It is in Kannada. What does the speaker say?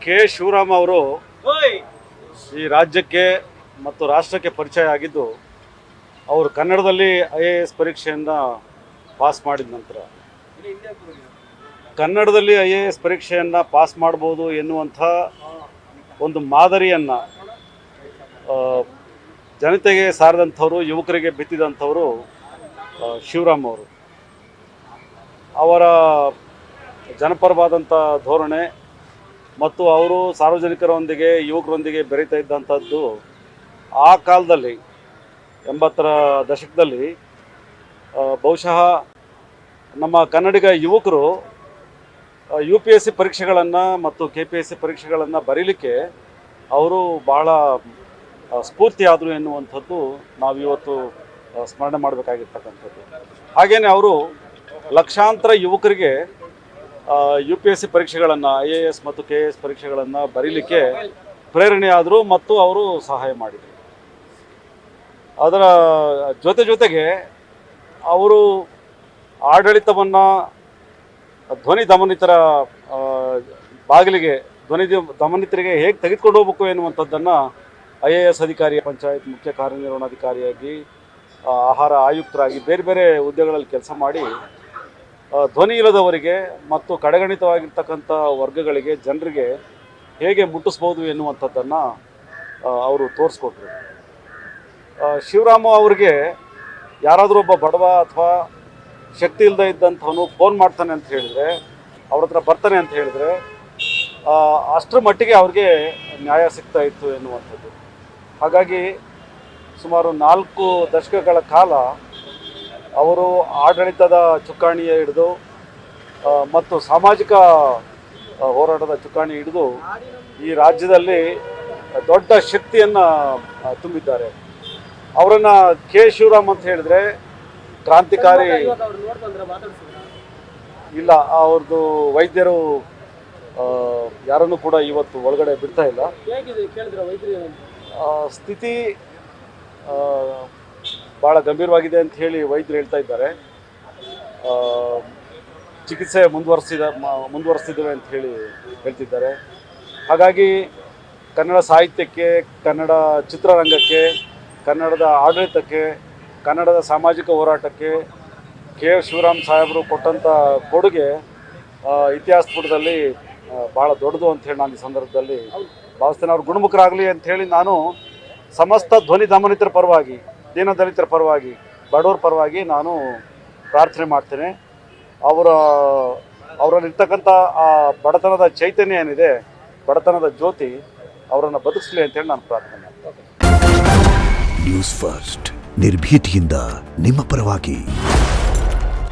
ಕೆ ಶಿವರಾಮ್ ಅವರು ಈ ರಾಜ್ಯಕ್ಕೆ ಮತ್ತು ರಾಷ್ಟ್ರಕ್ಕೆ ಪರಿಚಯ ಆಗಿದ್ದು ಅವರು ಕನ್ನಡದಲ್ಲಿ IAS ಪರೀಕ್ಷೆಯನ್ನು ಪಾಸ್ ಮಾಡಿದ ನಂತರ ಕನ್ನಡದಲ್ಲಿ IAS ಪರೀಕ್ಷೆಯನ್ನು ಪಾಸ್ ಮಾಡ್ಬೋದು ಎನ್ನುವಂಥ ಒಂದು ಮಾದರಿಯನ್ನು ಜನತೆಗೆ ಸಾರಿದಂಥವರು, ಯುವಕರಿಗೆ ಬಿತ್ತಿದಂಥವರು ಶಿವರಾಮ್ ಅವರು. ಅವರ ಜನಪರವಾದಂಥ ಧೋರಣೆ ಮತ್ತು ಅವರು ಸಾರ್ವಜನಿಕರೊಂದಿಗೆ, ಯುವಕರೊಂದಿಗೆ ಬೆರೀತಾ ಇದ್ದಂಥದ್ದು ಆ ಕಾಲದಲ್ಲಿ 80ರ ದಶಕದಲ್ಲಿ ಬಹುಶಃ ನಮ್ಮ ಕನ್ನಡಿಗ ಯುವಕರು UPSC ಪರೀಕ್ಷೆಗಳನ್ನು ಮತ್ತು KPSC ಪರೀಕ್ಷೆಗಳನ್ನು ಬರೀಲಿಕ್ಕೆ ಅವರು ಬಹಳ ಸ್ಫೂರ್ತಿಯಾದರು ಎನ್ನುವಂಥದ್ದು ನಾವಿವತ್ತು ಸ್ಮರಣೆ ಮಾಡಬೇಕಾಗಿರ್ತಕ್ಕಂಥದ್ದು. ಹಾಗೆಯೇ ಅವರು ಲಕ್ಷಾಂತರ ಯುವಕರಿಗೆ UPSC ಪರೀಕ್ಷೆಗಳನ್ನು, IAS ಮತ್ತು KS ಪರೀಕ್ಷೆಗಳನ್ನು ಬರೀಲಿಕ್ಕೆ ಪ್ರೇರಣೆಯಾದರು ಮತ್ತು ಅವರು ಸಹಾಯ ಮಾಡಿದರು. ಅದರ ಜೊತೆಗೆ ಅವರು ಆಡಳಿತವನ್ನು ಧ್ವನಿ ದಮನಿತರ ಬಾಗಿಲಿಗೆ, ದಮನಿತರಿಗೆ ಹೇಗೆ ತೆಗೆದುಕೊಂಡು ಹೋಗಬೇಕು ಎನ್ನುವಂಥದ್ದನ್ನು IAS ಅಧಿಕಾರಿ, ಪಂಚಾಯತ್ ಮುಖ್ಯ ಕಾರ್ಯನಿರ್ವಹಣಾಧಿಕಾರಿಯಾಗಿ, ಆಹಾರ ಆಯುಕ್ತರಾಗಿ ಬೇರೆ ಬೇರೆ ಹುದ್ದೆಗಳಲ್ಲಿ ಕೆಲಸ ಮಾಡಿ ಧ್ವನಿ ಇಲ್ಲದವರಿಗೆ ಮತ್ತು ಕಡೆಗಣಿತವಾಗಿರ್ತಕ್ಕಂಥ ವರ್ಗಗಳಿಗೆ, ಜನರಿಗೆ ಹೇಗೆ ಮುಟ್ಟಿಸ್ಬೋದು ಎನ್ನುವಂಥದ್ದನ್ನು ಅವರು ತೋರಿಸ್ಕೊಟ್ರು. ಶಿವರಾಮ ಅವರಿಗೆ ಯಾರಾದರೂ ಒಬ್ಬ ಬಡವ ಅಥವಾ ಶಕ್ತಿ ಇಲ್ಲದೆ ಇದ್ದಂಥವನು ಫೋನ್ ಮಾಡ್ತಾನೆ ಅಂತ ಹೇಳಿದರೆ, ಅವ್ರ ಹತ್ರ ಬರ್ತಾನೆ ಅಂತ ಹೇಳಿದರೆ ಅಷ್ಟರ ಮಟ್ಟಿಗೆ ಅವ್ರಿಗೆ ನ್ಯಾಯ ಸಿಗ್ತಾ ಇತ್ತು ಎನ್ನುವಂಥದ್ದು. ಹಾಗಾಗಿ ಸುಮಾರು 4 ದಶಕಗಳ ಕಾಲ ಅವರು ಆಡಳಿತದ ಚುಕ್ಕಾಣಿಯ ಹಿಡಿದು ಮತ್ತು ಸಾಮಾಜಿಕ ಹೋರಾಟದ ಚುಕ್ಕಾಣಿ ಹಿಡಿದು ಈ ರಾಜ್ಯದಲ್ಲಿ ದೊಡ್ಡ ಶಕ್ತಿಯನ್ನು ತುಂಬಿದ್ದಾರೆ. ಅವರನ್ನು ಕೆ ಶಿವರಾಮ್ ಅಂತ ಹೇಳಿದ್ರೆ ಕ್ರಾಂತಿಕಾರಿ ಇಲ್ಲ, ಅವ್ರದ್ದು ವೈದ್ಯರು ಯಾರನ್ನು ಕೂಡ ಇವತ್ತು ಒಳಗಡೆ ಬಿಡ್ತಾ ಇಲ್ಲ. ಸ್ಥಿತಿ ಭಾಳ ಗಂಭೀರವಾಗಿದೆ ಅಂತ ಹೇಳಿ ವೈದ್ಯರು ಹೇಳ್ತಾ ಇದ್ದಾರೆ. ಚಿಕಿತ್ಸೆ ಮುಂದುವರಿಸ್ತಿದ್ದೇವೆ ಅಂತ ಹೇಳಿ ಹೇಳ್ತಿದ್ದಾರೆ. ಹಾಗಾಗಿ ಕನ್ನಡ ಸಾಹಿತ್ಯಕ್ಕೆ, ಕನ್ನಡ ಚಿತ್ರರಂಗಕ್ಕೆ, ಕನ್ನಡದ ಆಡಳಿತಕ್ಕೆ, ಕನ್ನಡದ ಸಾಮಾಜಿಕ ಹೋರಾಟಕ್ಕೆ ಕೆ ಶಿವರಾಮ್ ಸಾಹೇಬರು ಕೊಟ್ಟಂಥ ಕೊಡುಗೆ ಇತಿಹಾಸ ಪುಟದಲ್ಲಿ ಭಾಳ ದೊಡ್ಡದು ಅಂಥೇಳಿ ನಾನು ಈ ಸಂದರ್ಭದಲ್ಲಿ ಭಾವಿಸ್ತೇನೆ. ಅವ್ರು ಗುಣಮುಖರಾಗಲಿ ಅಂಥೇಳಿ ನಾನು ಸಮಸ್ತ ಧ್ವನಿ ದಮನಿತರ ಪರವಾಗಿ, ದೀನದಲಿತರ ಪರವಾಗಿ, ಬಡವರ ಪರವಾಗಿ ನಾನು ಪ್ರಾರ್ಥನೆ ಮಾಡ್ತೇನೆ. ಅವರಲ್ಲಿರ್ತಕ್ಕಂಥ ಆ ಬಡತನದ ಚೈತನ್ಯ ಏನಿದೆ, ಬಡತನದ ಜ್ಯೋತಿ ಅವರನ್ನು ಬದುಕಿಸಲಿ ಅಂತೇಳಿ ನಾನು ಪ್ರಾರ್ಥನೆ ಮಾಡ್ತೇನೆ. ನ್ಯೂಸ್ ಫಸ್ಟ್, ನಿರ್ಭೀತಿಯಿಂದ ನಿಮ್ಮ ಪರವಾಗಿ.